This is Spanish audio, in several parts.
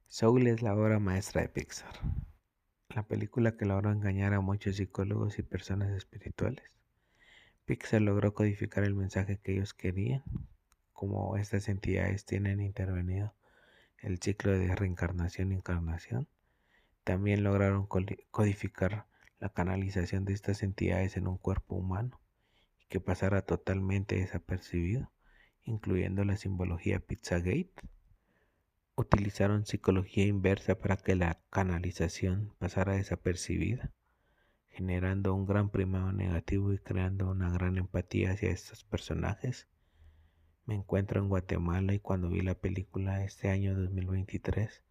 Soul es la obra maestra de Pixar, la película que logró engañar a muchos psicólogos y personas espirituales. Pixar logró codificar el mensaje que ellos querían, como estas entidades tienen intervenido el ciclo de reencarnación e encarnación. También lograron codificar la canalización de estas entidades en un cuerpo humano y que pasara totalmente desapercibido, incluyendo la simbología Pizzagate. Utilizaron psicología inversa para que la canalización pasara desapercibida, generando un gran primado negativo y creando una gran empatía hacia estos personajes. Me encuentro en Guatemala y cuando vi la película este año 2023,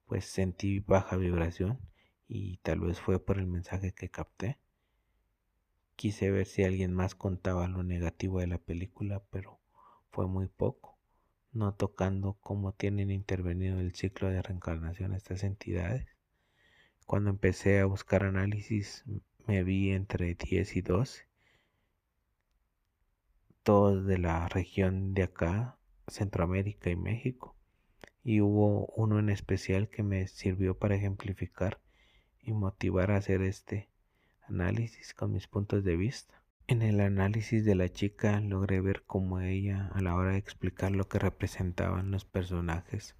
pues sentí baja vibración y tal vez fue por el mensaje que capté. Quise ver si alguien más contaba lo negativo de la película, pero fue muy poco, no tocando cómo tienen intervenido el ciclo de reencarnación estas entidades. Cuando empecé a buscar análisis, me vi entre 10 y 12, todos de la región de acá, Centroamérica y México. Y hubo uno en especial que me sirvió para ejemplificar y motivar a hacer este análisis con mis puntos de vista. En el análisis de la chica logré ver cómo ella, a la hora de explicar lo que representaban los personajes,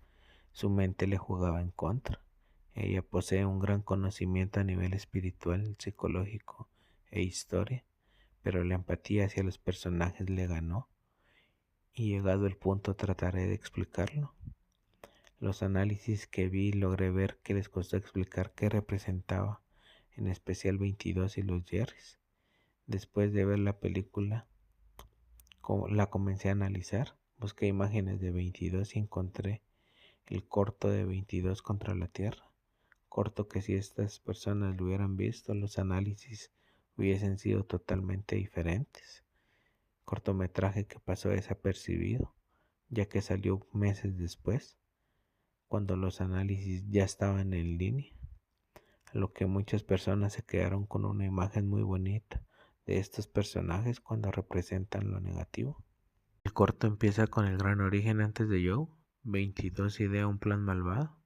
su mente le jugaba en contra. Ella posee un gran conocimiento a nivel espiritual, psicológico e historia, pero la empatía hacia los personajes le ganó y llegado el punto trataré de explicarlo. Los análisis que vi logré ver que les costó explicar qué representaba, en especial 22 y los Jerrys. Después de ver la película, la comencé a analizar, busqué imágenes de 22 y encontré el corto de 22 contra la Tierra. Corto que si estas personas lo hubieran visto, los análisis hubiesen sido totalmente diferentes. Cortometraje que pasó desapercibido, ya que salió meses después, cuando los análisis ya estaban en línea, a lo que muchas personas se quedaron con una imagen muy bonita de estos personajes cuando representan lo negativo. El corto empieza con el gran origen antes de Joe. 22 idea un plan malvado.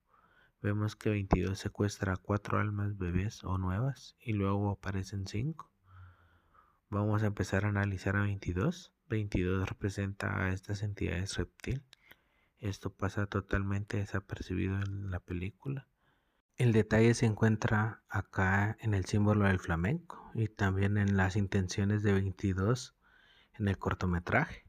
Vemos que 22 secuestra a 4 almas bebés o nuevas y luego aparecen 5. Vamos a empezar a analizar a 22. 22 representa a estas entidades reptil. Esto pasa totalmente desapercibido en la película. El detalle se encuentra acá en el símbolo del flamenco y también en las intenciones de 22 en el cortometraje.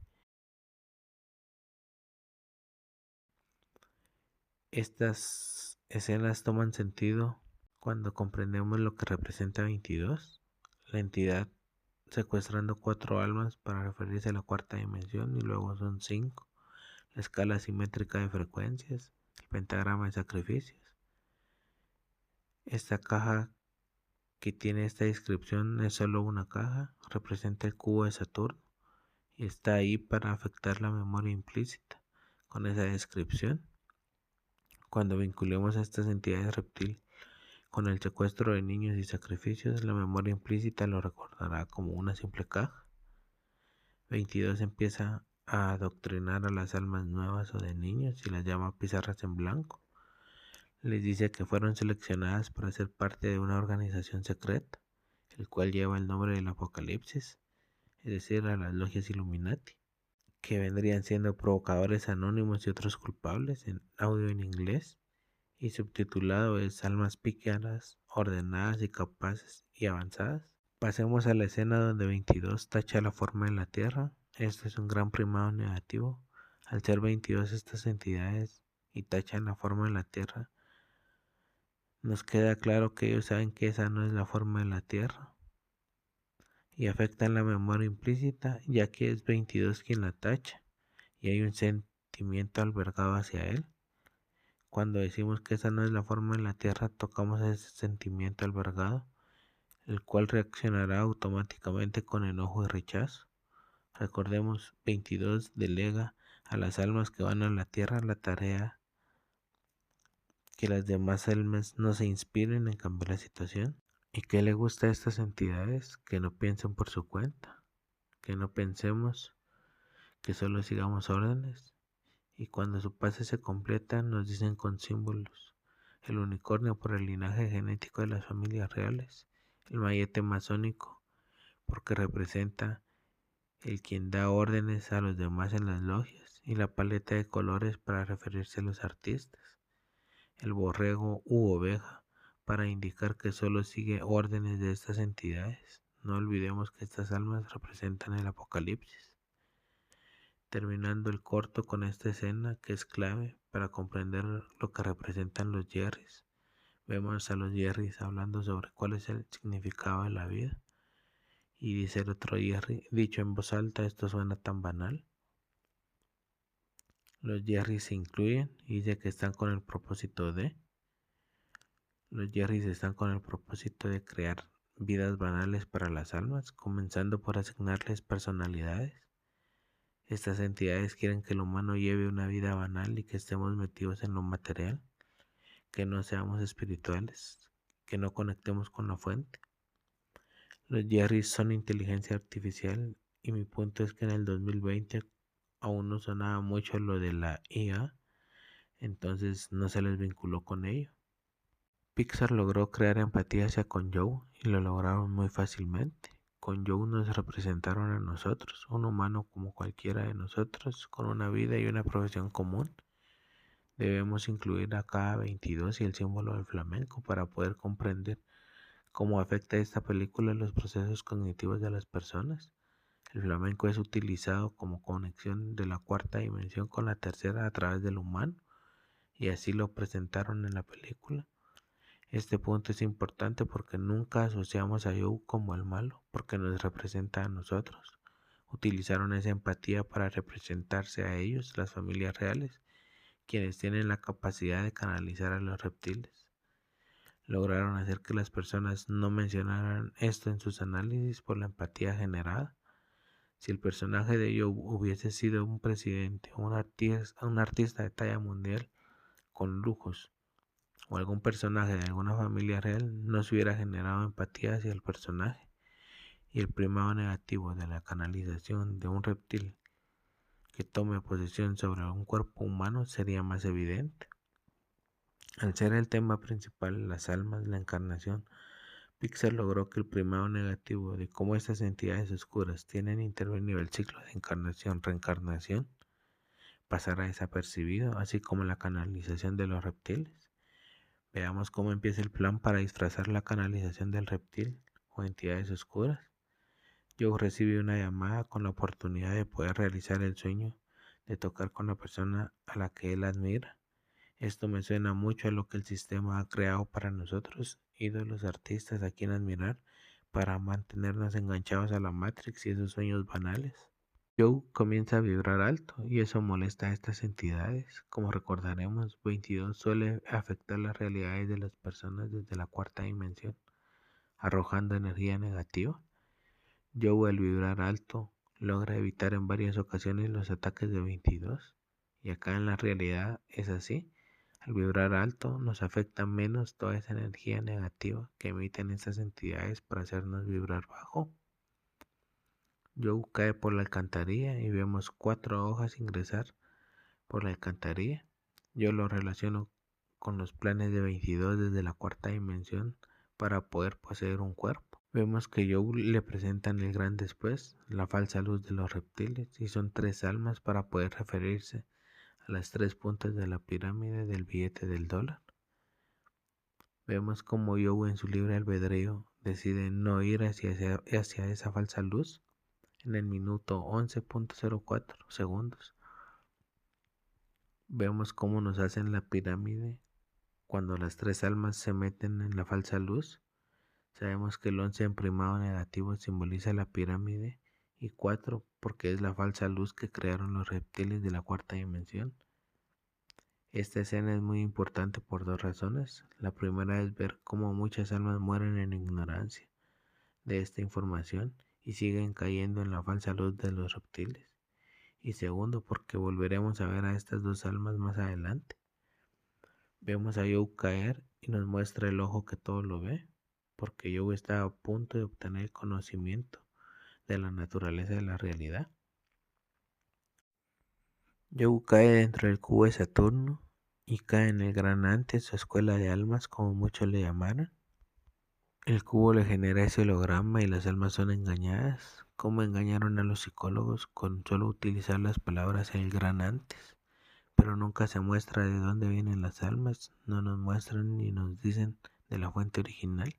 Estas escenas toman sentido cuando comprendemos lo que representa 22, la entidad secuestrando 4 almas para referirse a la cuarta dimensión y luego son 5, la escala simétrica de frecuencias, el pentagrama de sacrificios. Esta caja que tiene esta descripción es solo una caja, representa el cubo de Saturno y está ahí para afectar la memoria implícita. Con esa descripción, cuando vinculemos a estas entidades reptil con el secuestro de niños y sacrificios, la memoria implícita lo recordará como una simple caja. 22 empieza a adoctrinar a las almas nuevas o de niños y las llama pizarras en blanco. Les dice que fueron seleccionadas para ser parte de una organización secreta, el cual lleva el nombre del Apocalipsis, es decir, a las logias Illuminati, que vendrían siendo provocadores anónimos y otros culpables, en audio en inglés, y subtitulado es Almas pícaras, ordenadas y capaces y avanzadas. Pasemos a la escena donde 22 tacha la forma de la Tierra. Esto es un gran primado negativo. Al ser 22 estas entidades y tachan la forma de la Tierra, nos queda claro que ellos saben que esa no es la forma de la Tierra y afectan la memoria implícita, ya que es 22 quien la tacha y hay un sentimiento albergado hacia él. Cuando decimos que esa no es la forma de la Tierra, tocamos ese sentimiento albergado, el cual reaccionará automáticamente con enojo y rechazo. Recordemos, 22 delega a las almas que van a la Tierra la tarea que las demás almas no se inspiren en cambiar la situación. ¿Y qué le gusta a estas entidades? Que no piensen por su cuenta, que no pensemos, que solo sigamos órdenes y cuando su pase se completa nos dicen con símbolos: el unicornio por el linaje genético de las familias reales, el maillete masónico porque representa el quien da órdenes a los demás en las logias, y la paleta de colores para referirse a los artistas, el borrego u oveja para indicar que solo sigue órdenes de estas entidades. No olvidemos que estas almas representan el apocalipsis. Terminando el corto con esta escena que es clave para comprender lo que representan los Jerrys. Vemos a los Jerrys hablando sobre cuál es el significado de la vida. Y dice el otro Jerry, dicho en voz alta: esto suena tan banal. Los Jerrys se incluyen y dice que están con el propósito de... Los Jerrys están con el propósito de crear vidas banales para las almas, comenzando por asignarles personalidades. Estas entidades quieren que el humano lleve una vida banal y que estemos metidos en lo material, que no seamos espirituales, que no conectemos con la fuente. Los Jerrys son inteligencia artificial y mi punto es que en el 2020 aún no sonaba mucho lo de la IA, entonces no se les vinculó con ello. Pixar logró crear empatía hacia Joe y lo lograron muy fácilmente. Con Joe nos representaron a nosotros, un humano como cualquiera de nosotros, con una vida y una profesión común. Debemos incluir a K22 y el símbolo del flamenco para poder comprender cómo afecta esta película los procesos cognitivos de las personas. El flamenco es utilizado como conexión de la cuarta dimensión con la tercera a través del humano, y así lo presentaron en la película. Este punto es importante porque nunca asociamos a Joe como el malo, porque nos representa a nosotros. Utilizaron esa empatía para representarse a ellos, las familias reales, quienes tienen la capacidad de canalizar a los reptiles. Lograron hacer que las personas no mencionaran esto en sus análisis por la empatía generada. Si el personaje de Joe hubiese sido un presidente o un artista de talla mundial con lujos, o algún personaje de alguna familia real, no se hubiera generado empatía hacia el personaje, y el primado negativo de la canalización de un reptil que tome posesión sobre un cuerpo humano sería más evidente. Al ser el tema principal las almas, la encarnación, Pixar logró que el primado negativo de cómo estas entidades oscuras tienen intervenido el ciclo de encarnación-reencarnación pasara desapercibido, así como la canalización de los reptiles. Veamos cómo empieza el plan para disfrazar la canalización del reptil o entidades oscuras. Joe recibe una llamada con la oportunidad de poder realizar el sueño de tocar con la persona a la que él admira. Esto me suena mucho a lo que el sistema ha creado para nosotros, ídolos, artistas a quien admirar, para mantenernos enganchados a la Matrix y esos sueños banales. Joe comienza a vibrar alto y eso molesta a estas entidades. Como recordaremos, 22 suele afectar las realidades de las personas desde la cuarta dimensión, arrojando energía negativa. Joe, al vibrar alto, logra evitar en varias ocasiones los ataques de 22, y acá en la realidad es así. Al vibrar alto nos afecta menos toda esa energía negativa que emiten estas entidades para hacernos vibrar bajo. Joe cae por la alcantarilla y vemos 4 hojas ingresar por la alcantarilla. Yo lo relaciono con los planes de 22 desde la cuarta dimensión para poder poseer un cuerpo. Vemos que Joe le presentan el gran después, la falsa luz de los reptiles, y son 3 almas para poder referirse a las 3 puntas de la pirámide del billete del dólar. Vemos como Joe en su libre albedrío decide no ir hacia esa falsa luz en el minuto 11.04 segundos. Vemos cómo nos hacen la pirámide cuando las 3 almas se meten en la falsa luz. Sabemos que el 11 en primado negativo simboliza la pirámide y 4 porque es la falsa luz que crearon los reptiles de la cuarta dimensión. Esta escena es muy importante por 2 razones. La primera es ver cómo muchas almas mueren en ignorancia de esta información y siguen cayendo en la falsa luz de los reptiles. Y segundo, porque volveremos a ver a estas 2 almas más adelante. Vemos a Joe caer y nos muestra el ojo que todo lo ve, porque Joe está a punto de obtener conocimiento de la naturaleza de la realidad. Joe cae dentro del cubo de Saturno y cae en el Gran Antes o Escuela de Almas, como muchos le llamaron. El cubo le genera ese holograma y las almas son engañadas. ¿Cómo engañaron a los psicólogos con solo utilizar las palabras el Gran Antes? Pero nunca se muestra de dónde vienen las almas, no nos muestran ni nos dicen de la fuente original.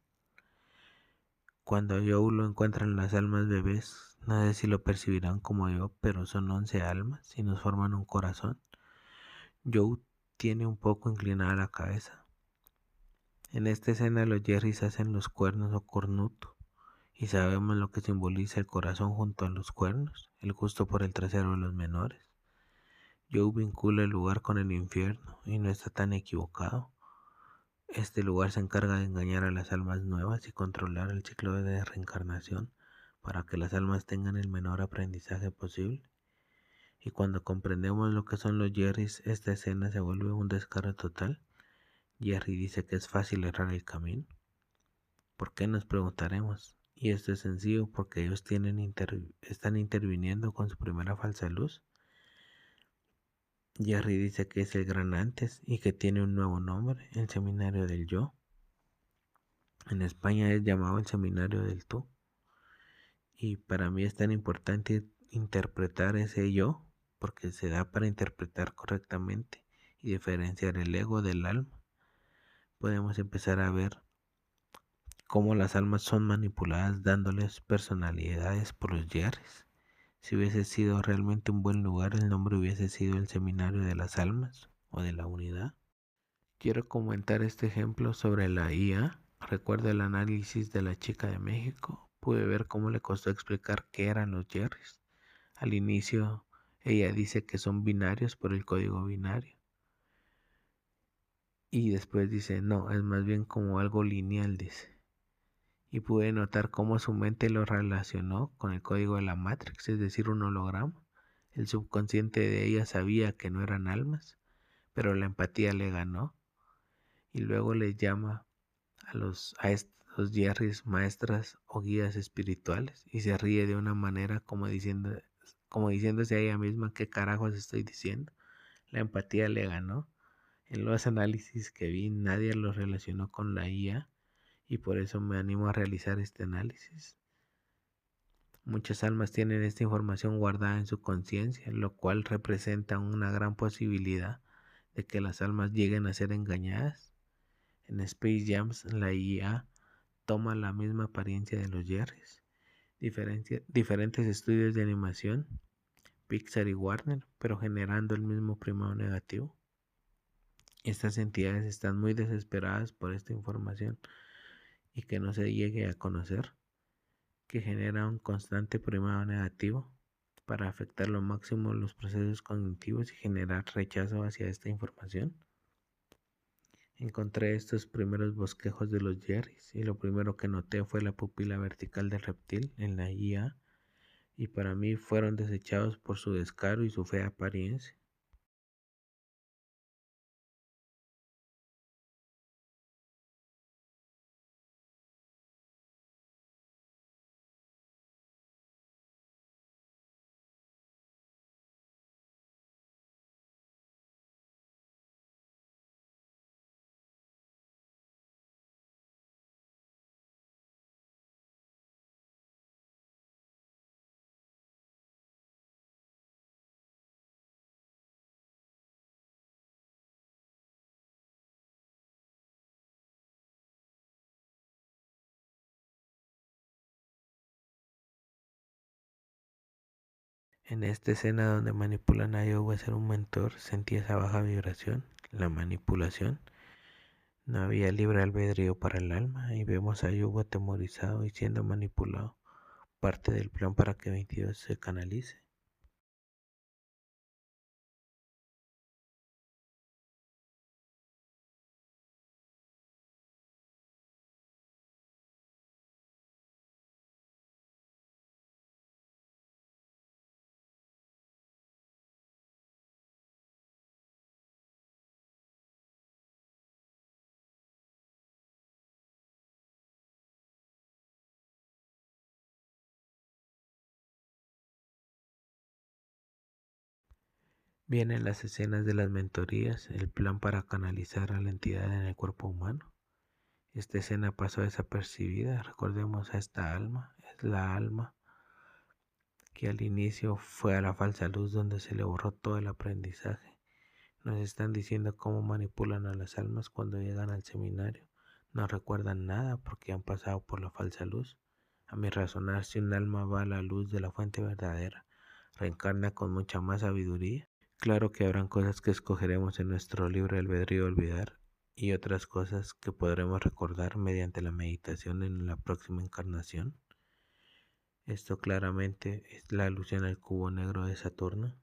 Cuando a Joe lo encuentran las almas bebés, no sé si lo percibirán como yo, pero son 11 almas y nos forman un corazón. Joe tiene un poco inclinada la cabeza. En esta escena los Jerrys hacen los cuernos o cornuto, y sabemos lo que simboliza el corazón junto a los cuernos, el gusto por el trasero de los menores. Joe vincula el lugar con el infierno y no está tan equivocado. Este lugar se encarga de engañar a las almas nuevas y controlar el ciclo de reencarnación para que las almas tengan el menor aprendizaje posible. Y cuando comprendemos lo que son los Jerrys, esta escena se vuelve un descaro total. Jerry dice que es fácil errar el camino. ¿Por qué? Nos preguntaremos. Y esto es sencillo porque ellos están interviniendo con su primera falsa luz. Jerry dice que es el Gran Antes y que tiene un nuevo nombre, el Seminario del Yo. En España es llamado el Seminario del Tú. Y para mí es tan importante interpretar ese yo porque se da para interpretar correctamente y diferenciar el ego del alma. Podemos empezar a ver cómo las almas son manipuladas dándoles personalidades por los Jerrys. Si hubiese sido realmente un buen lugar, el nombre hubiese sido el Seminario de las Almas o de la Unidad. Quiero comentar este ejemplo sobre la IA. Recuerdo el análisis de la chica de México. Pude ver cómo le costó explicar qué eran los Jerrys. Al inicio, ella dice que son binarios por el código binario. Y después dice, no, es más bien como algo lineal, dice. Y pude notar cómo su mente lo relacionó con el código de la Matrix, es decir, un holograma. El subconsciente de ella sabía que no eran almas, pero la empatía le ganó. Y luego les llama a estos Jerrys maestras o guías espirituales y se ríe de una manera como diciéndose a ella misma qué carajos estoy diciendo. La empatía le ganó. En los análisis que vi nadie lo relacionó con la IA y por eso me animo a realizar este análisis. Muchas almas tienen esta información guardada en su conciencia, lo cual representa una gran posibilidad de que las almas lleguen a ser engañadas. En Space Jams, la IA toma la misma apariencia de los Jerrys. Diferentes estudios de animación, Pixar y Warner, pero generando el mismo primado negativo. Estas entidades están muy desesperadas por esta información y que no se llegue a conocer, que genera un constante primado negativo para afectar lo máximo los procesos cognitivos y generar rechazo hacia esta información. Encontré estos primeros bosquejos de los Jerrys y lo primero que noté fue la pupila vertical del reptil en la IA y para mí fueron desechados por su descaro y su fea apariencia. En esta escena donde manipulan a Yogo a ser un mentor, sentí esa baja vibración, la manipulación. No había libre albedrío para el alma y vemos a Yogo atemorizado y siendo manipulado, parte del plan para que 22 se canalice. Vienen las escenas de las mentorías, el plan para canalizar a la entidad en el cuerpo humano. Esta escena pasó desapercibida. Recordemos a esta alma. Es la alma que al inicio fue a la falsa luz donde se le borró todo el aprendizaje. Nos están diciendo cómo manipulan a las almas cuando llegan al seminario. No recuerdan nada porque han pasado por la falsa luz. A mi razonar, si un alma va a la luz de la fuente verdadera, reencarna con mucha más sabiduría. Claro que habrán cosas que escogeremos en nuestro libre albedrío olvidar y otras cosas que podremos recordar mediante la meditación en la próxima encarnación. Esto claramente es la alusión al cubo negro de Saturno.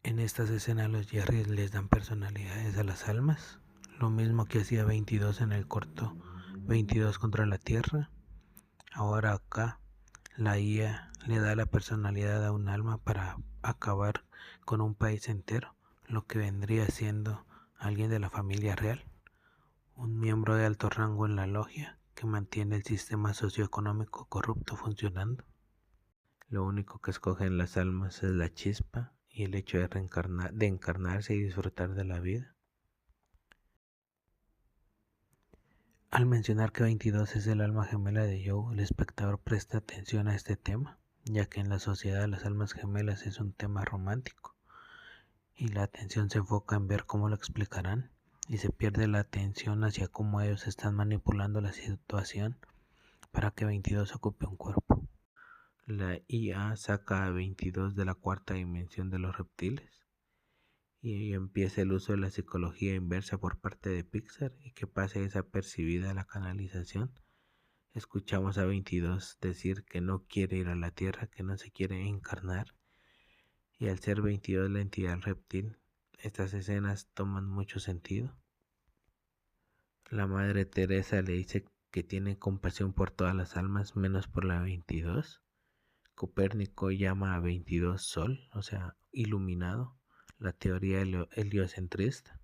En estas escenas los Jerrys les dan personalidades a las almas, lo mismo que hacía 22 en el corto 22 contra la Tierra. Ahora acá la IA le da la personalidad a un alma para acabar con un país entero, lo que vendría siendo alguien de la familia real, un miembro de alto rango en la logia que mantiene el sistema socioeconómico corrupto funcionando. Lo único que escogen las almas es la chispa y el hecho de encarnarse y disfrutar de la vida. Al mencionar que 22 es el alma gemela de Joe, el espectador presta atención a este tema, ya que en la sociedad las almas gemelas es un tema romántico, y la atención se enfoca en ver cómo lo explicarán, y se pierde la atención hacia cómo ellos están manipulando la situación para que 22 ocupe un cuerpo. La IA saca a 22 de la cuarta dimensión de los reptiles, y ahí empieza el uso de la psicología inversa por parte de Pixar y que pase desapercibida la canalización. Escuchamos a 22 decir que no quiere ir a la Tierra, que no se quiere encarnar, y al ser 22 la entidad reptil, estas escenas toman mucho sentido. La Madre Teresa le dice que tiene compasión por todas las almas menos por la 22. Copérnico llama a 22 Sol, o sea, iluminado, la teoría heliocentrista.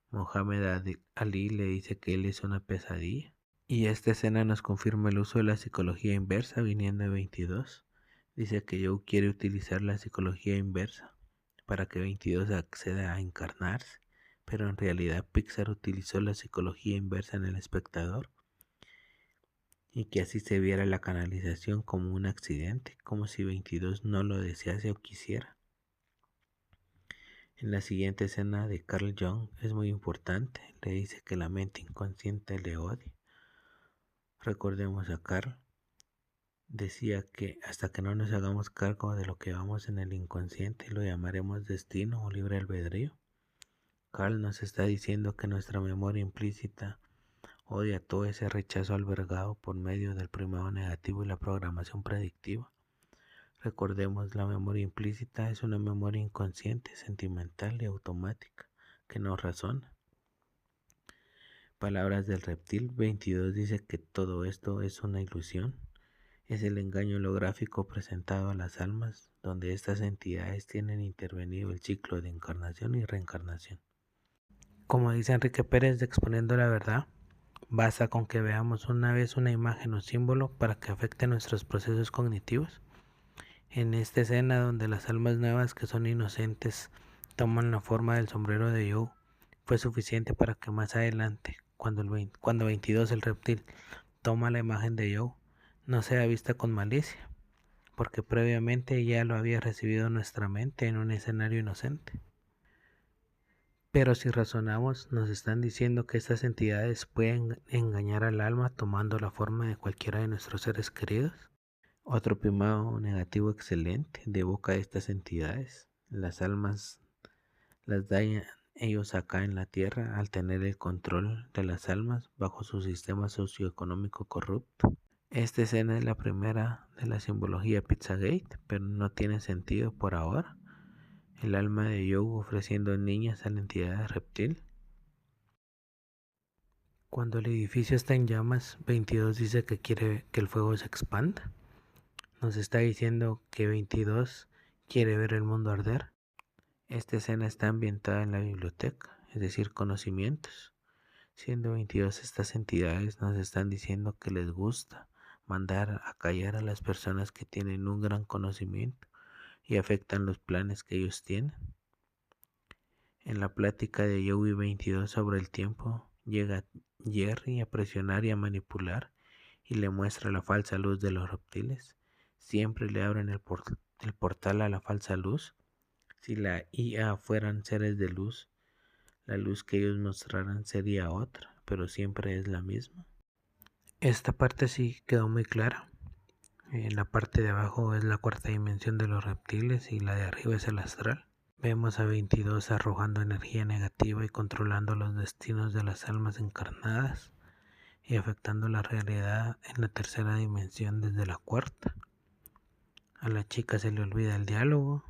Mohamed Ali le dice que él es una pesadilla. Y esta escena nos confirma el uso de la psicología inversa viniendo de 22. Dice que Joe quiere utilizar la psicología inversa para que 22 acceda a encarnarse, pero en realidad Pixar utilizó la psicología inversa en el espectador y que así se viera la canalización como un accidente, como si 22 no lo desease o quisiera. En la siguiente escena de Carl Jung es muy importante, le dice que la mente inconsciente le odia. Recordemos a Carl, decía que hasta que no nos hagamos cargo de lo que vamos en el inconsciente lo llamaremos destino o libre albedrío. Carl nos está diciendo que nuestra memoria implícita odia todo ese rechazo albergado por medio del primado negativo y la programación predictiva. Recordemos, la memoria implícita es una memoria inconsciente, sentimental y automática que no razona. Palabras del reptil 22 dice que todo esto es una ilusión. Es el engaño holográfico presentado a las almas, donde estas entidades tienen intervenido el ciclo de encarnación y reencarnación. Como dice Enrique Pérez de Exponiendo la Verdad, basta con que veamos una vez una imagen o símbolo para que afecte nuestros procesos cognitivos. En esta escena donde las almas nuevas que son inocentes toman la forma del sombrero de Joe, fue suficiente para que más adelante, cuando 22 el reptil toma la imagen de Joe, no sea vista con malicia, porque previamente ya lo había recibido nuestra mente en un escenario inocente. Pero si razonamos, nos están diciendo que estas entidades pueden engañar al alma tomando la forma de cualquiera de nuestros seres queridos. Otro primado negativo excelente de boca de estas entidades. Las almas las dañan ellos acá en la tierra al tener el control de las almas bajo su sistema socioeconómico corrupto. Esta escena es la primera de la simbología Pizzagate, pero no tiene sentido por ahora. El alma de Joe ofreciendo niñas a la entidad reptil. Cuando el edificio está en llamas, 22 dice que quiere que el fuego se expanda. Nos está diciendo que 22 quiere ver el mundo arder. Esta escena está ambientada en la biblioteca, es decir, conocimientos. Siendo 22 estas entidades nos están diciendo que les gusta mandar a callar a las personas que tienen un gran conocimiento y afectan los planes que ellos tienen. En la plática de Joey 22 sobre el tiempo, llega Jerry a presionar y a manipular y le muestra la falsa luz de los reptiles. Siempre le abren el portal a la falsa luz. Si la IA fueran seres de luz, la luz que ellos mostraran sería otra, pero siempre es la misma. Esta parte sí quedó muy clara. En la parte de abajo es la cuarta dimensión de los reptiles y la de arriba es el astral. Vemos a 22 arrojando energía negativa y controlando los destinos de las almas encarnadas y afectando la realidad en la tercera dimensión desde la cuarta. A la chica se le olvida el diálogo,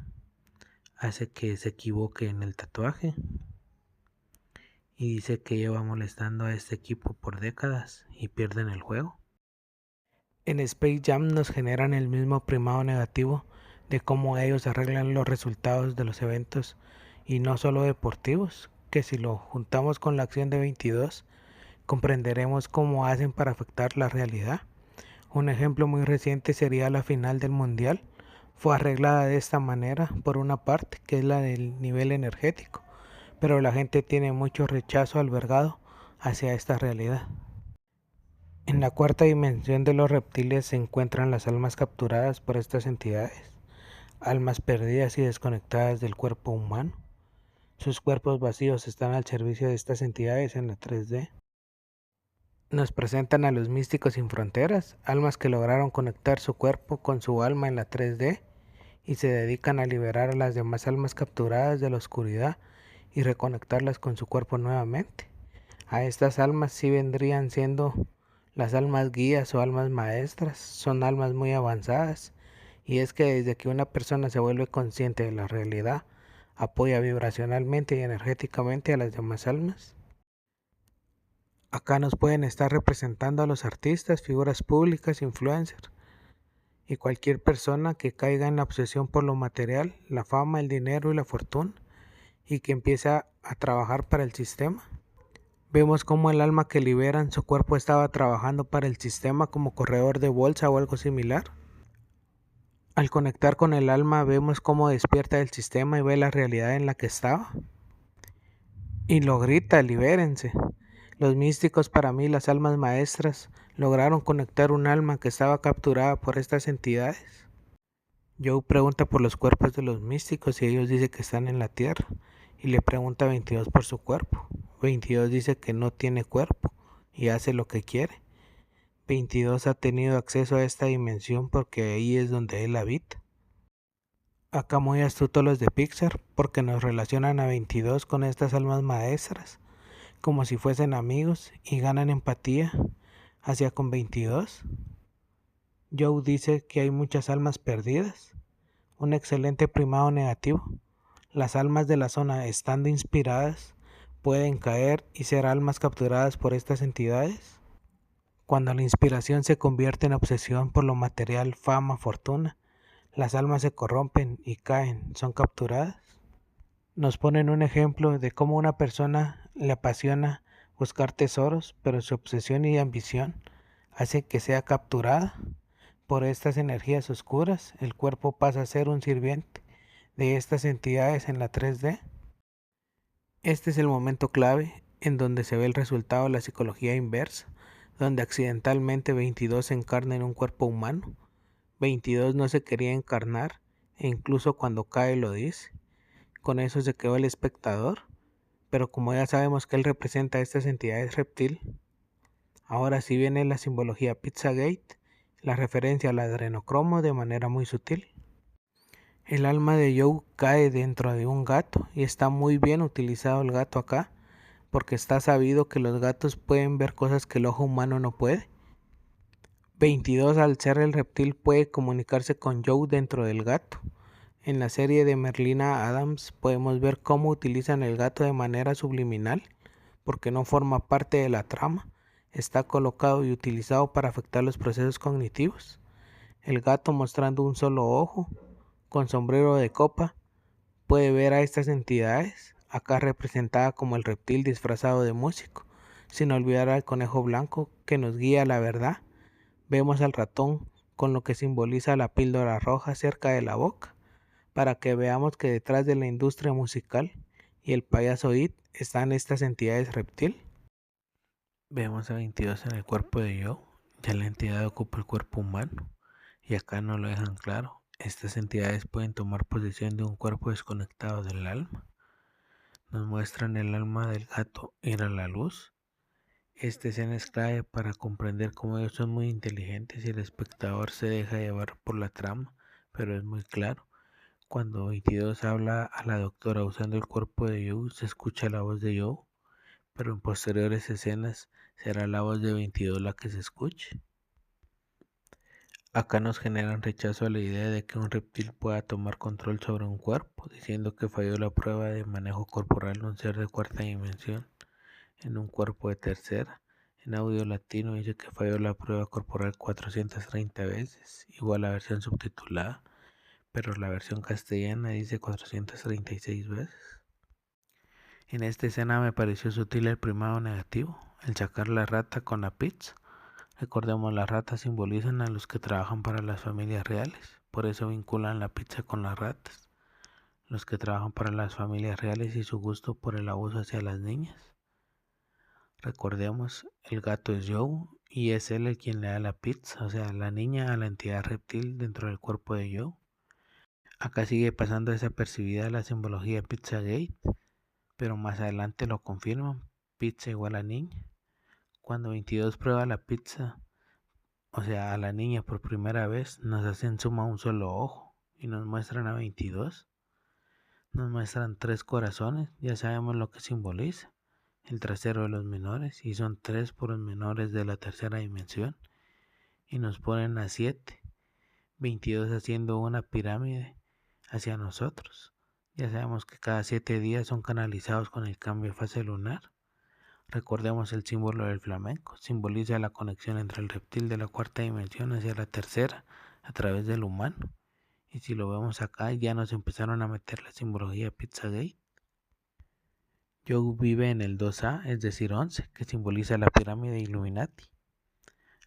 hace que se equivoque en el tatuaje y dice que lleva molestando a este equipo por décadas y pierden el juego. En Space Jam nos generan el mismo primado negativo de cómo ellos arreglan los resultados de los eventos y no solo deportivos, que si lo juntamos con la acción de 22 comprenderemos cómo hacen para afectar la realidad. Un ejemplo muy reciente sería la final del mundial. Fue arreglada de esta manera por una parte, que es la del nivel energético, pero la gente tiene mucho rechazo albergado hacia esta realidad. En la cuarta dimensión de los reptiles se encuentran las almas capturadas por estas entidades, almas perdidas y desconectadas del cuerpo humano. Sus cuerpos vacíos están al servicio de estas entidades en la 3D. Nos presentan a los místicos sin fronteras, almas que lograron conectar su cuerpo con su alma en la 3D y se dedican a liberar a las demás almas capturadas de la oscuridad y reconectarlas con su cuerpo nuevamente. A estas almas sí vendrían siendo las almas guías o almas maestras. Son almas muy avanzadas y es que desde que una persona se vuelve consciente de la realidad, apoya vibracionalmente y energéticamente a las demás almas. Acá nos pueden estar representando a los artistas, figuras públicas, influencers y cualquier persona que caiga en la obsesión por lo material, la fama, el dinero y la fortuna y que empieza a trabajar para el sistema. Vemos cómo el alma que liberan su cuerpo estaba trabajando para el sistema como corredor de bolsa o algo similar. Al conectar con el alma vemos cómo despierta el sistema y ve la realidad en la que estaba. Y lo grita, libérense. Los místicos, para mí las almas maestras, lograron conectar un alma que estaba capturada por estas entidades. Joe pregunta por los cuerpos de los místicos y ellos dicen que están en la tierra. Y le pregunta a 22 por su cuerpo. 22 dice que no tiene cuerpo y hace lo que quiere. 22 ha tenido acceso a esta dimensión porque ahí es donde él habita. Acá muy astutos los de Pixar porque nos relacionan a 22 con estas almas maestras como si fuesen amigos y ganan empatía hacia con 22. Joe dice que hay muchas almas perdidas, un excelente primado negativo. Las almas de la zona, estando inspiradas, pueden caer y ser almas capturadas por estas entidades. Cuando la inspiración se convierte en obsesión por lo material, fama, fortuna, las almas se corrompen y caen, son capturadas. Nos ponen un ejemplo de cómo una persona le apasiona buscar tesoros, pero su obsesión y ambición hace que sea capturada por estas energías oscuras. El cuerpo pasa a ser un sirviente de estas entidades en la 3D. Este es el momento clave en donde se ve el resultado de la psicología inversa, donde accidentalmente 22 se encarna en un cuerpo humano. 22 no se quería encarnar e incluso cuando cae lo dice. Con eso se quedó el espectador, pero como ya sabemos que él representa a estas entidades reptil, ahora sí viene la simbología Pizzagate, la referencia al adrenocromo de manera muy sutil. El alma de Joe cae dentro de un gato y está muy bien utilizado el gato acá, porque está sabido que los gatos pueden ver cosas que el ojo humano no puede. 22 al ser el reptil puede comunicarse con Joe dentro del gato. En la serie de Merlina Adams podemos ver cómo utilizan el gato de manera subliminal, porque no forma parte de la trama, está colocado y utilizado para afectar los procesos cognitivos. El gato, mostrando un solo ojo, con sombrero de copa, puede ver a estas entidades, acá representada como el reptil disfrazado de músico, sin olvidar al conejo blanco que nos guía a la verdad. Vemos al ratón con lo que simboliza la píldora roja cerca de la boca, para que veamos que detrás de la industria musical y el payaso It están estas entidades reptil. Vemos a 22 en el cuerpo de Joe, ya la entidad ocupa el cuerpo humano, y acá no lo dejan claro. Estas entidades pueden tomar posesión de un cuerpo desconectado del alma. Nos muestran el alma del gato ir a la luz. Esta escena es clave para comprender cómo ellos son muy inteligentes y el espectador se deja llevar por la trama, pero es muy claro. Cuando 22 habla a la doctora usando el cuerpo de Joe, se escucha la voz de Joe, pero en posteriores escenas será la voz de 22 la que se escuche. Acá nos generan rechazo a la idea de que un reptil pueda tomar control sobre un cuerpo, diciendo que falló la prueba de manejo corporal de un ser de cuarta dimensión en un cuerpo de tercera. En audio latino dice que falló la prueba corporal 430 veces, igual a la versión subtitulada, pero la versión castellana dice 436 veces. En esta escena me pareció sutil el primado negativo, el sacar la rata con la pizza. Recordemos, las ratas simbolizan a los que trabajan para las familias reales, por eso vinculan la pizza con las ratas, los que trabajan para las familias reales y su gusto por el abuso hacia las niñas. Recordemos, el gato es Joe y es él el quien le da la pizza, o sea, la niña a la entidad reptil dentro del cuerpo de Joe. Acá sigue pasando desapercibida la simbología Pizzagate, pero más adelante lo confirman, pizza igual a niña. Cuando 22 prueba la pizza, o sea, a la niña por primera vez, nos hacen suma un solo ojo y nos muestran a 22. Nos muestran 3 corazones, ya sabemos lo que simboliza, el trasero de los menores, y son 3 puros menores de la tercera dimensión. Y nos ponen a 7, 22 haciendo una pirámide hacia nosotros. Ya sabemos que cada 7 días son canalizados con el cambio de fase lunar. Recordemos el símbolo del flamenco, simboliza la conexión entre el reptil de la cuarta dimensión hacia la tercera a través del humano. Y si lo vemos acá, ya nos empezaron a meter la simbología Pizzagate. Joe vive en el 2A, es decir 11, que simboliza la pirámide Illuminati.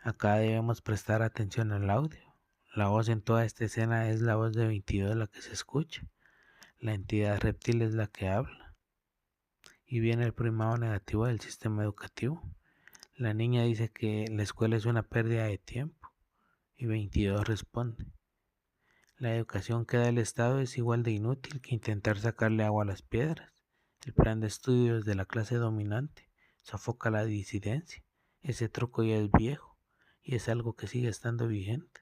Acá debemos prestar atención al audio. La voz en toda esta escena es la voz de 22 la que se escucha. La entidad reptil es la que habla. Y viene el primado negativo del sistema educativo. La niña dice que la escuela es una pérdida de tiempo y 22 responde: la educación que da el Estado es igual de inútil que intentar sacarle agua a las piedras. El plan de estudios de la clase dominante sofoca la disidencia. Ese truco ya es viejo y es algo que sigue estando vigente.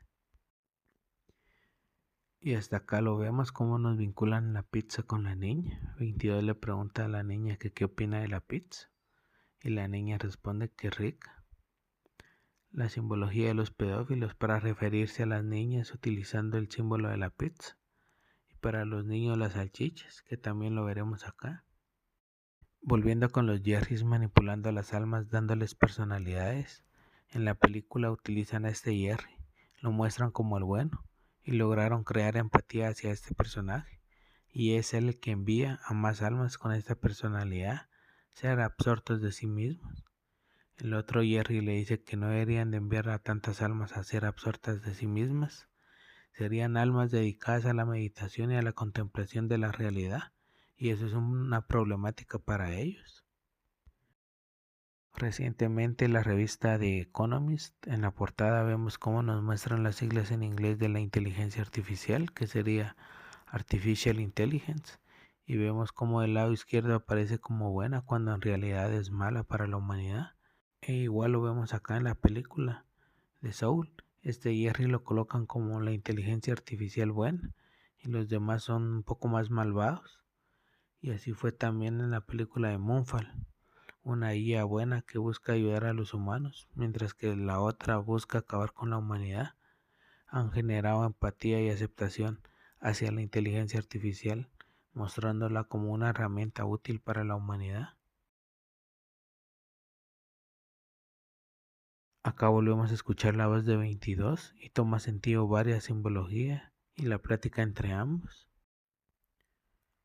Y hasta acá lo vemos cómo nos vinculan la pizza con la niña. 22 le pregunta a la niña que qué opina de la pizza y la niña responde que rica. La simbología de los pedófilos para referirse a las niñas utilizando el símbolo de la pizza, y para los niños las salchichas, que también lo veremos acá. Volviendo con los Jerrys manipulando a las almas dándoles personalidades, en la película utilizan a este Jerry, lo muestran como el bueno y lograron crear empatía hacia este personaje, y es él el que envía a más almas con esta personalidad ser absortos de sí mismos. El otro Jerry le dice que no deberían de enviar a tantas almas a ser absortas de sí mismas. Serían almas dedicadas a la meditación y a la contemplación de la realidad, y eso es una problemática para ellos. Recientemente la revista The Economist, en la portada vemos cómo nos muestran las siglas en inglés de la inteligencia artificial, que sería Artificial Intelligence, y vemos cómo el lado izquierdo aparece como buena cuando en realidad es mala para la humanidad. E igual lo vemos acá en la película de Soul. Este Jerry lo colocan como la inteligencia artificial buena y los demás son un poco más malvados. Y así fue también en la película de Moonfall, una IA buena que busca ayudar a los humanos, mientras que la otra busca acabar con la humanidad. Han generado empatía y aceptación hacia la inteligencia artificial, mostrándola como una herramienta útil para la humanidad. Acá volvemos a escuchar la voz de 22 y toma sentido varias simbologías y la plática entre ambos.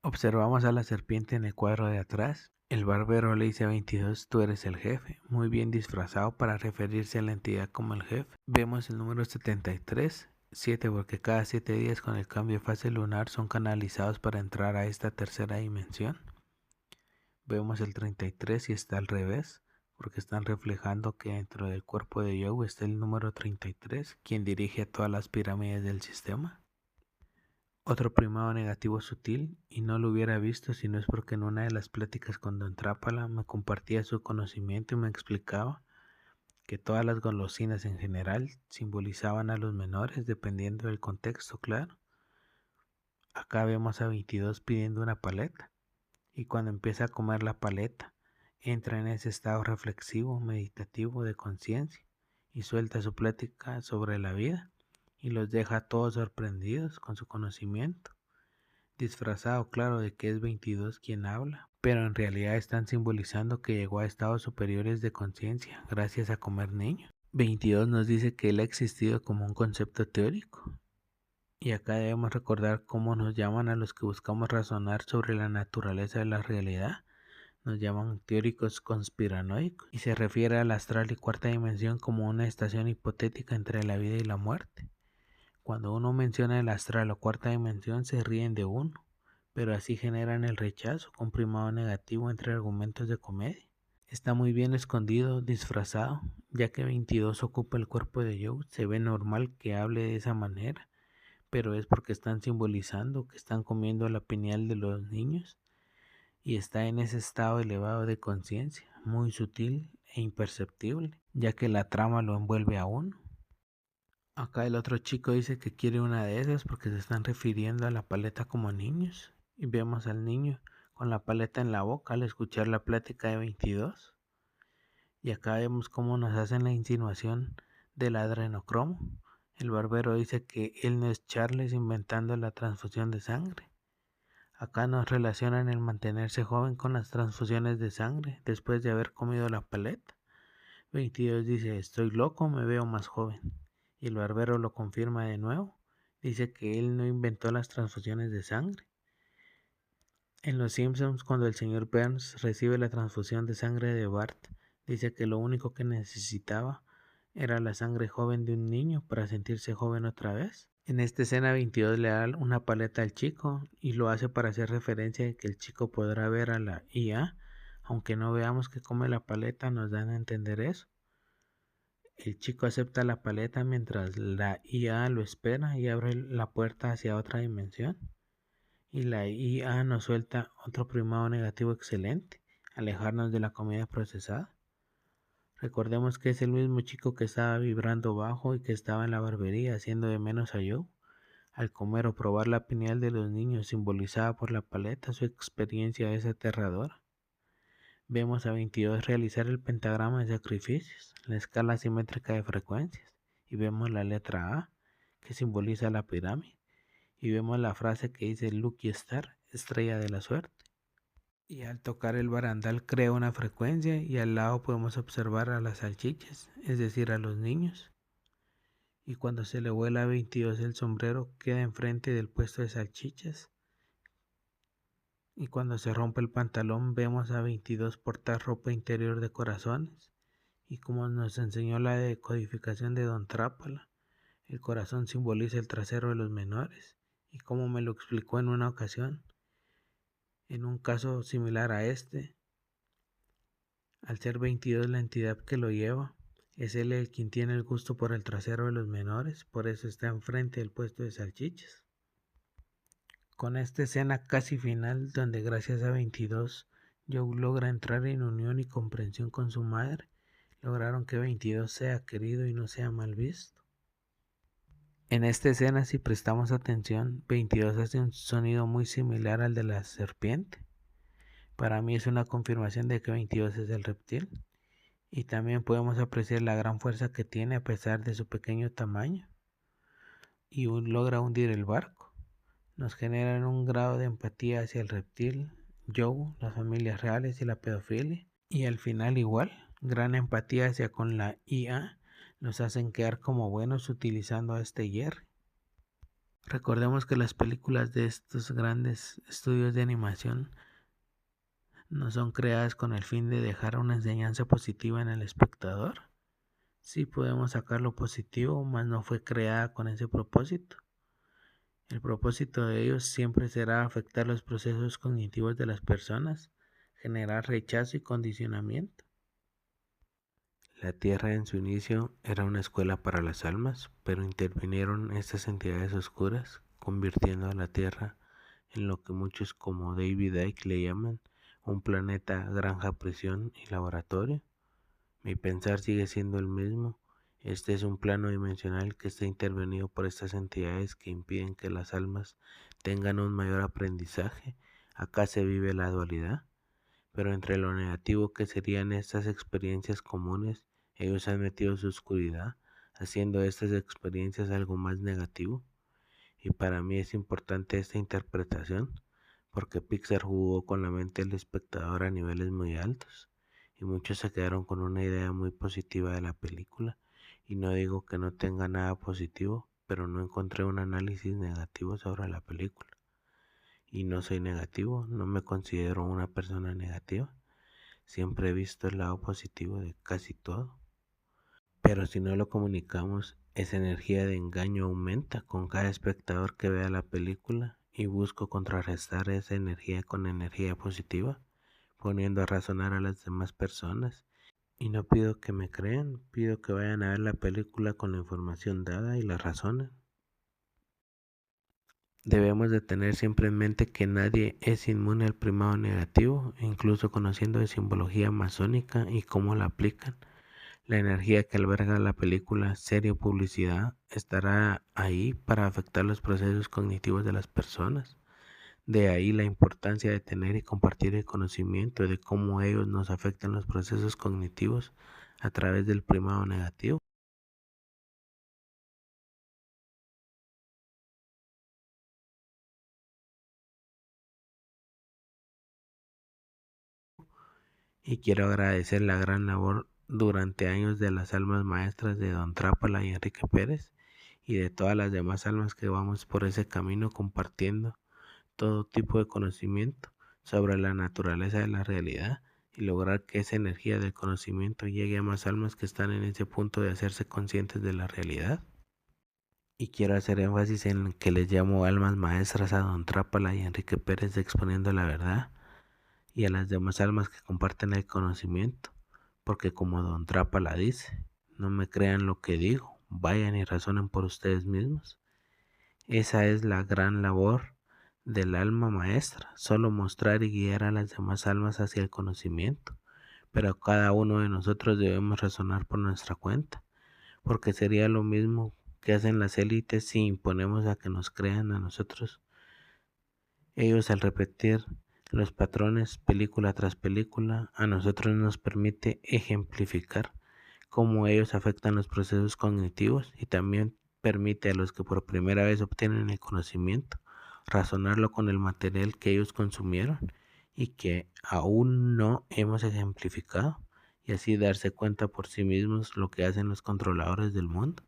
Observamos a la serpiente en el cuadro de atrás. El barbero le dice a 22, tú eres el jefe, muy bien disfrazado para referirse a la entidad como el jefe. Vemos el número 73, 7 porque cada 7 días con el cambio de fase lunar son canalizados para entrar a esta tercera dimensión. Vemos el 33 y está al revés, porque están reflejando que dentro del cuerpo de Yogu está el número 33, quien dirige a todas las pirámides del sistema. Otro primado negativo sutil, y no lo hubiera visto si no es porque en una de las pláticas con Don Trápala me compartía su conocimiento y me explicaba que todas las golosinas en general simbolizaban a los menores dependiendo del contexto, claro. Acá vemos a 22 pidiendo una paleta, y cuando empieza a comer la paleta, entra en ese estado reflexivo, meditativo de conciencia, y suelta su plática sobre la vida, y los deja a todos sorprendidos con su conocimiento. Disfrazado, claro, de que es 22 quien habla, pero en realidad están simbolizando que llegó a estados superiores de conciencia gracias a comer niños. 22 nos dice que él ha existido como un concepto teórico, y acá debemos recordar cómo nos llaman a los que buscamos razonar sobre la naturaleza de la realidad. Nos llaman teóricos conspiranoicos, y se refiere al astral y cuarta dimensión como una estación hipotética entre la vida y la muerte. Cuando uno menciona el astral o cuarta dimensión se ríen de uno, pero así generan el rechazo con primado negativo entre argumentos de comedia. Está muy bien escondido, disfrazado, ya que 22 ocupa el cuerpo de Joe. Se ve normal que hable de esa manera, pero es porque están simbolizando que están comiendo la pineal de los niños y está en ese estado elevado de conciencia, muy sutil e imperceptible, ya que la trama lo envuelve a uno. Acá el otro chico dice que quiere una de esas porque se están refiriendo a la paleta como niños. Y vemos al niño con la paleta en la boca al escuchar la plática de 22. Y acá vemos cómo nos hacen la insinuación del adrenocromo. El barbero dice que él no es Charles inventando la transfusión de sangre. Acá nos relacionan el mantenerse joven con las transfusiones de sangre después de haber comido la paleta. 22 dice, estoy loco, me veo más joven. Y el barbero lo confirma de nuevo. Dice que él no inventó las transfusiones de sangre. En Los Simpsons, cuando el señor Burns recibe la transfusión de sangre de Bart, dice que lo único que necesitaba era la sangre joven de un niño para sentirse joven otra vez. En esta escena 22 le da una paleta al chico y lo hace para hacer referencia de que el chico podrá ver a la IA, aunque no veamos que come la paleta, nos dan a entender eso. El chico acepta la paleta mientras la IA lo espera y abre la puerta hacia otra dimensión. Y la IA nos suelta otro primado negativo excelente, alejarnos de la comida procesada. Recordemos que es el mismo chico que estaba vibrando bajo y que estaba en la barbería haciendo de menos a Joe. Al comer o probar la pineal de los niños simbolizada por la paleta, su experiencia es aterradora. Vemos a 22 realizar el pentagrama de sacrificios, la escala simétrica de frecuencias, y vemos la letra A, que simboliza la pirámide, y vemos la frase que dice Lucky Star, estrella de la suerte. Y al tocar el barandal crea una frecuencia y al lado podemos observar a las salchichas, es decir, a los niños. Y cuando se le vuela a 22 el sombrero queda enfrente del puesto de salchichas. Y cuando se rompe el pantalón vemos a 22 portar ropa interior de corazones. Y como nos enseñó la decodificación de Don Trápala, el corazón simboliza el trasero de los menores. Y como me lo explicó en una ocasión, en un caso similar a este, al ser 22 la entidad que lo lleva, es él el quien tiene el gusto por el trasero de los menores, por eso está enfrente del puesto de salchichas. Con esta escena casi final donde gracias a 22 Joe logra entrar en unión y comprensión con su madre, lograron que 22 sea querido y no sea mal visto. En esta escena, si prestamos atención, 22 hace un sonido muy similar al de la serpiente. Para mí es una confirmación de que 22 es el reptil. Y también podemos apreciar la gran fuerza que tiene a pesar de su pequeño tamaño. Y logra hundir el barco. Nos generan un grado de empatía hacia el reptil, Joe, las familias reales y la pedofilia. Y al final igual, gran empatía hacia con la IA, los hacen quedar como buenos utilizando a este Jerry. Recordemos que las películas de estos grandes estudios de animación no son creadas con el fin de dejar una enseñanza positiva en el espectador. Sí podemos sacar lo positivo, mas no fue creada con ese propósito. El propósito de ellos siempre será afectar los procesos cognitivos de las personas, generar rechazo y condicionamiento. La Tierra en su inicio era una escuela para las almas, pero intervinieron estas entidades oscuras, convirtiendo a la Tierra en lo que muchos como David Icke le llaman un planeta granja prisión y laboratorio. Mi pensar sigue siendo el mismo. Este es un plano dimensional que está intervenido por estas entidades que impiden que las almas tengan un mayor aprendizaje. Acá se vive la dualidad, pero entre lo negativo que serían estas experiencias comunes, ellos han metido su oscuridad, haciendo estas experiencias algo más negativo. Y para mí es importante esta interpretación, porque Pixar jugó con la mente del espectador a niveles muy altos, y muchos se quedaron con una idea muy positiva de la película, y no digo que no tenga nada positivo, pero no encontré un análisis negativo sobre la película. Y no soy negativo, no me considero una persona negativa, siempre he visto el lado positivo de casi todo. Pero si no lo comunicamos, esa energía de engaño aumenta con cada espectador que vea la película, y busco contrarrestar esa energía con energía positiva, poniendo a razonar a las demás personas. Y no pido que me crean, pido que vayan a ver la película con la información dada y la razonen. Debemos de tener siempre en mente que nadie es inmune al primado negativo, incluso conociendo de simbología masónica y cómo la aplican. La energía que alberga la película, serie o publicidad estará ahí para afectar los procesos cognitivos de las personas. De ahí la importancia de tener y compartir el conocimiento de cómo ellos nos afectan los procesos cognitivos a través del primado negativo. Y quiero agradecer la gran labor durante años de las almas maestras de Don Trápala y Enrique Pérez, y de todas las demás almas que vamos por ese camino compartiendo todo tipo de conocimiento sobre la naturaleza de la realidad, y lograr que esa energía del conocimiento llegue a más almas que están en ese punto de hacerse conscientes de la realidad. Y quiero hacer énfasis en que les llamo almas maestras a Don Trápala y Enrique Pérez de Exponiendo la Verdad, y a las demás almas que comparten el conocimiento, porque como Don Trápala dice, no me crean lo que digo, vayan y razonen por ustedes mismos. Esa es la gran labor del alma maestra, solo mostrar y guiar a las demás almas hacia el conocimiento, pero cada uno de nosotros debemos razonar por nuestra cuenta, porque sería lo mismo que hacen las élites si imponemos a que nos crean a nosotros. Ellos, al repetir los patrones película tras película, a nosotros nos permite ejemplificar cómo ellos afectan los procesos cognitivos, y también permite a los que por primera vez obtienen el conocimiento razonarlo con el material que ellos consumieron y que aún no hemos ejemplificado, y así darse cuenta por sí mismos lo que hacen los controladores del mundo.